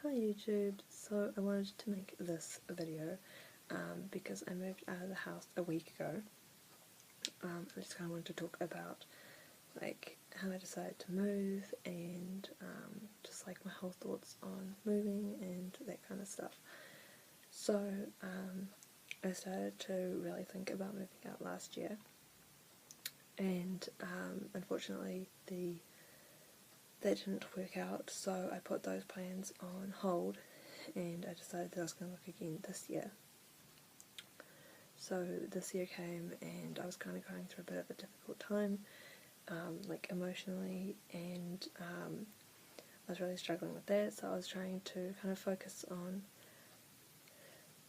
Hi YouTube, so I wanted to make this video because I moved out of the house a week ago. I just kind of wanted to talk about like how I decided to move and just like my whole thoughts on moving and that kind of stuff. So I started to really think about moving out last year, and unfortunately that didn't work out, so I put those plans on hold and I decided that I was going to look again this year. So this year came and I was kind of going through a bit of a difficult time, like emotionally, and I was really struggling with that, so I was trying to kind of focus on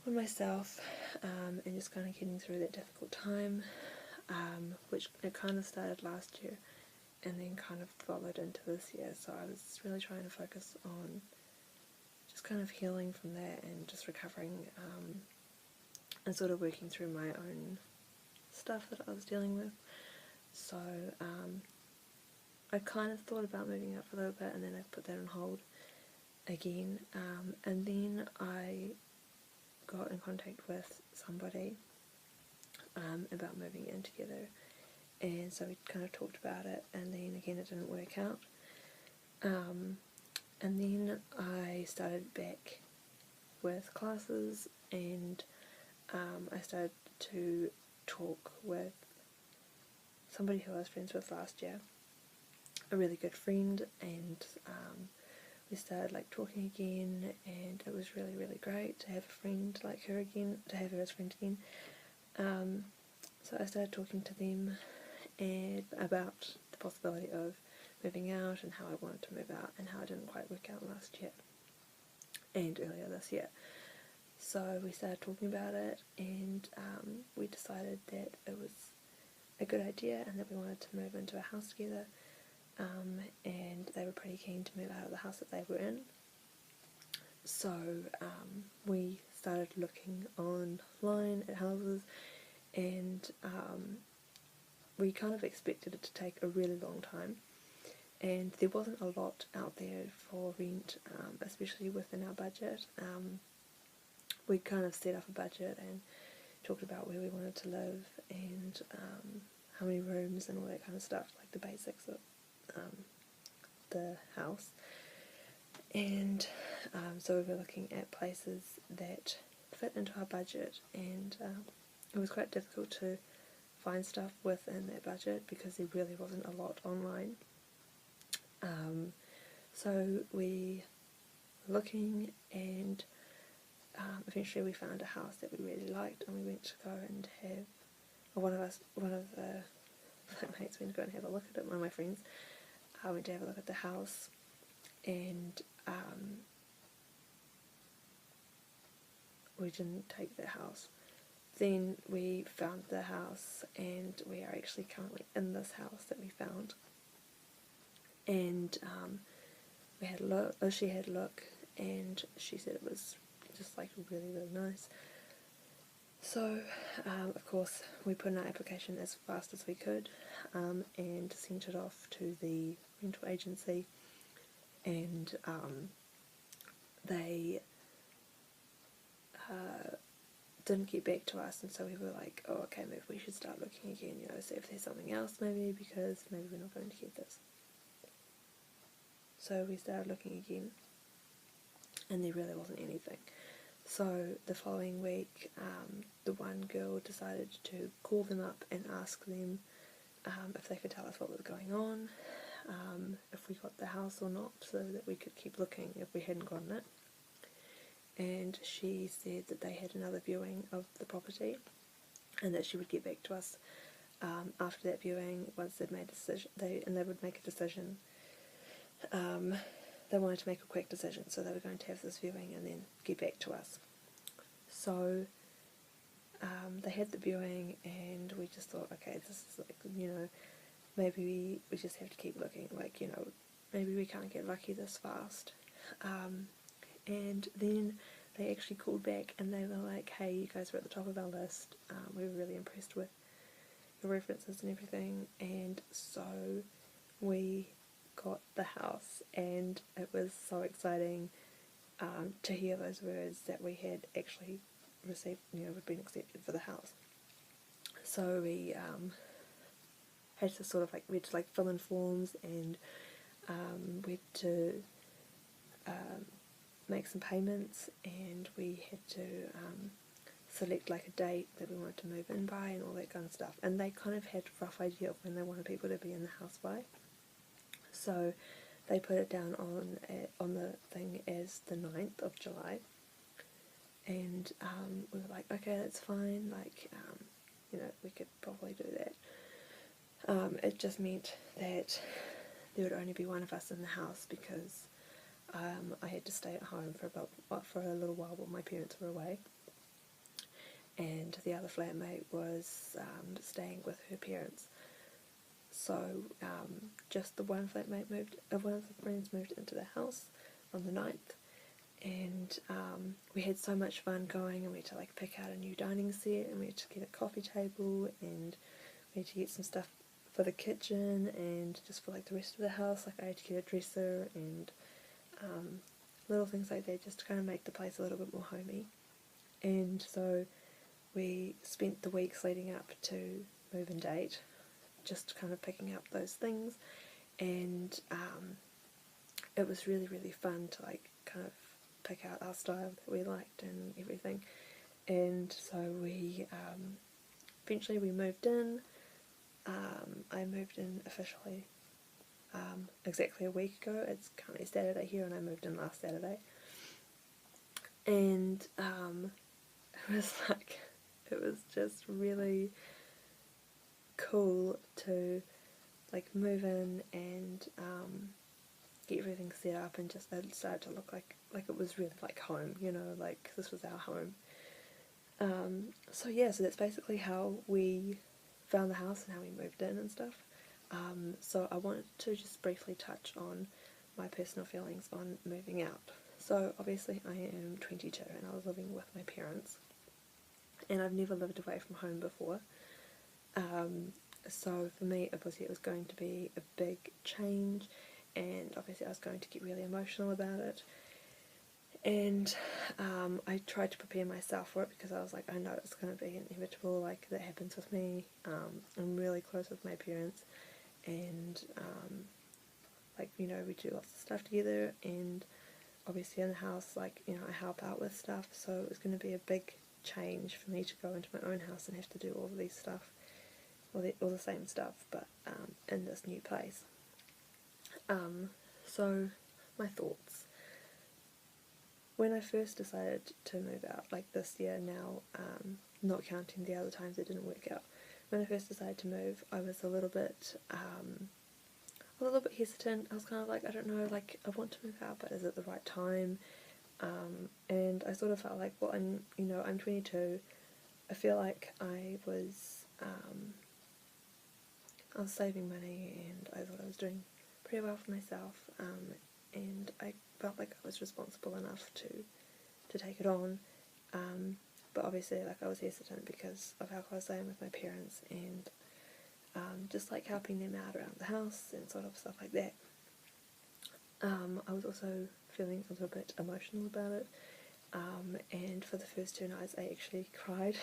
myself and just kind of getting through that difficult time, which it kind of started last year and then kind of followed into this year, so I was really trying to focus on just kind of healing from that and just recovering and sort of working through my own stuff that I was dealing with. So I kind of thought about moving out for a little bit and then I put that on hold again, and then I got in contact with somebody about moving in together, and so we kind of talked about it, and then again it didn't work out, and then I started back with classes, and I started to talk with somebody who I was friends with last year, a really good friend, and we started like talking again, and it was really great to have a friend like her again, to have her as a friend again. So I started talking to them and about the possibility of moving out and how I wanted to move out and how it didn't quite work out last year and earlier this year. So we started talking about it, and we decided that it was a good idea and that we wanted to move into a house together, and they were pretty keen to move out of the house that they were in. So we started looking online at houses, and we kind of expected it to take a really long time, and there wasn't a lot out there for rent, especially within our budget. We kind of set up a budget and talked about where we wanted to live and how many rooms and all that kind of stuff, like the basics of the house. And so we were looking at places that fit into our budget, and it was quite difficult to find stuff within that budget because there really wasn't a lot online. So we were looking, and eventually we found a house that we really liked, and we went to go and have, or one of the flatmates went to go and have a look at it. One of my friends went to have a look at the house, and we didn't take the house. Then we found the house, and we are actually currently in this house that we found. And we had a look, or she had a look, and she said it was just like really nice. So of course we put in our application as fast as we could, and sent it off to the rental agency, and they didn't get back to us, and so we were like, oh okay, maybe we should start looking again, you know, see if there's something else maybe, because maybe we're not going to get this. So we started looking again, and there really wasn't anything. So the following week, the one girl decided to call them up and ask them if they could tell us what was going on, if we got the house or not, so that we could keep looking if we hadn't gotten it. And she said that they had another viewing of the property, and that she would get back to us after that viewing once they'd made a decision. They would make a decision. They wanted to make a quick decision, so they were going to have this viewing and then get back to us. So they had the viewing, and we just thought, okay, this is like, you know, maybe we just have to keep looking, like, you know, maybe we can't get lucky this fast. And then they actually called back and they were like, hey, you guys were at the top of our list, we were really impressed with your references and everything, and so we got the house, and it was so exciting. to hear those words that we had actually received, we'd been accepted for the house. So we had to sort of we had to fill in forms, and we had to make some payments, and we had to select a date that we wanted to move in by and all that kind of stuff. And they kind of had a rough idea of when they wanted people to be in the house by. So they put it down on the thing as the 9th of July. And we were like, okay, that's fine, we could probably do that. It just meant that there would only be one of us in the house, because I had to stay at home for a little while while my parents were away, and the other flatmate was staying with her parents. So just the one flatmate one of the friends moved into the house on the 9th, and we had so much fun going, and we had to pick out a new dining set, and we had to get a coffee table, and we had to get some stuff for the kitchen, and just for the rest of the house, I had to get a dresser and little things like that, just to kind of make the place a little bit more homey. And so we spent the weeks leading up to move-in date just kind of picking up those things, and it was really, really fun to kind of pick out our style that we liked and everything. And so we eventually we moved in. I moved in officially exactly a week ago. It's currently Saturday here, and I moved in last Saturday. And it was just really cool to move in and get everything set up, and just it started to look like it was really home, this was our home. So yeah, so that's basically how we found the house and how we moved in and stuff. So I wanted to just briefly touch on my personal feelings on moving out. So obviously I am 22 and I was living with my parents, and I've never lived away from home before. So for me, obviously it was going to be a big change, and obviously I was going to get really emotional about it. And I tried to prepare myself for it, because I was like, I know it's going to be inevitable, that happens with me. I'm really close with my parents, and we do lots of stuff together, and obviously in the house, I help out with stuff, so it was going to be a big change for me to go into my own house and have to do all of these stuff, all the same stuff, but in this new place. So my thoughts. When I first decided to move out, this year now, not counting the other times it didn't work out, when I first decided to move, I was a little bit hesitant. I was kind of I don't know, I want to move out, but is it the right time? And I sort of felt well, I'm 22. I feel like I was saving money, and I thought I was doing pretty well for myself, and I felt like I was responsible enough to take it on, but obviously I was hesitant because of how close I am with my parents, and just helping them out around the house and sort of stuff like that. I was also feeling a little bit emotional about it, and for the first 2 nights I actually cried.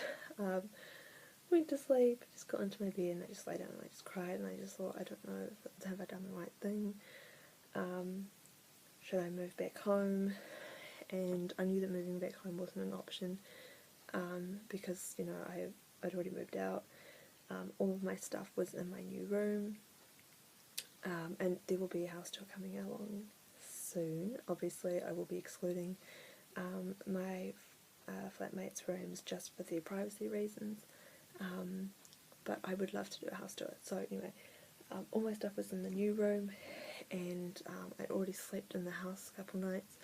Went to sleep, just got into my bed, and I just lay down and I just cried, and I just thought, I don't know, have I done the right thing? Should I move back home? And I knew that moving back home wasn't an option, because I'd already moved out. All of my stuff was in my new room, and there will be a house tour coming along soon. Obviously I will be excluding my flatmates' rooms just for their privacy reasons, but I would love to do a house tour. So anyway, all my stuff was in the new room, and I'd already slept in the house a couple nights,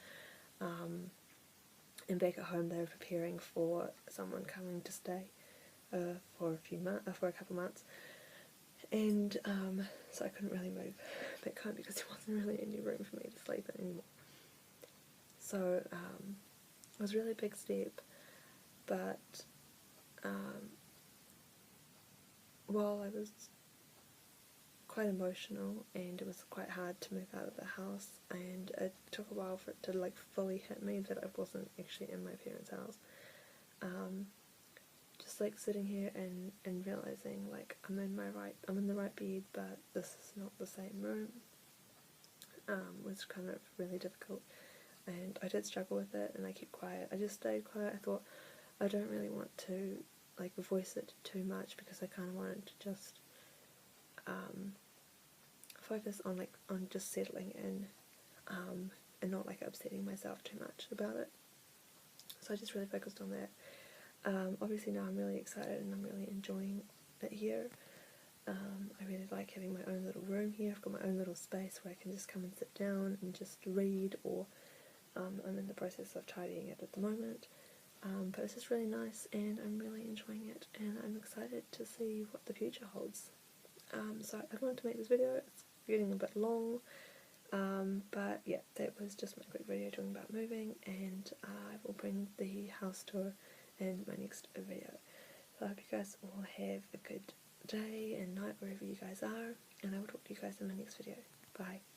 and back at home they were preparing for someone coming to stay for a couple months, and so I couldn't really move back home because there wasn't really any room for me to sleep in anymore. So it was a really big step, but while I was quite emotional, and it was quite hard to move out of the house, and it took a while for it to like fully hit me that I wasn't actually in my parents' house. Just like sitting here and realizing like I'm in the right bed, but this is not the same room, was kind of really difficult, and I did struggle with it, and I kept quiet. I just stayed quiet. I thought I don't really want to like voice it too much because I kind of wanted to just focus on just settling in, and not like upsetting myself too much about it. So I just really focused on that. Obviously now I'm really excited and I'm really enjoying it here. I really like having my own little room here. I've got my own little space where I can just come and sit down and just read, or I'm in the process of tidying it at the moment. But it's just really nice and I'm really enjoying it, and I'm excited to see what the future holds. So I wanted to make this video. It's getting a bit long, but yeah, that was just my quick video talking about moving, and I will bring the house tour in my next video. So I hope you guys all have a good day and night wherever you guys are, and I will talk to you guys in my next video. Bye.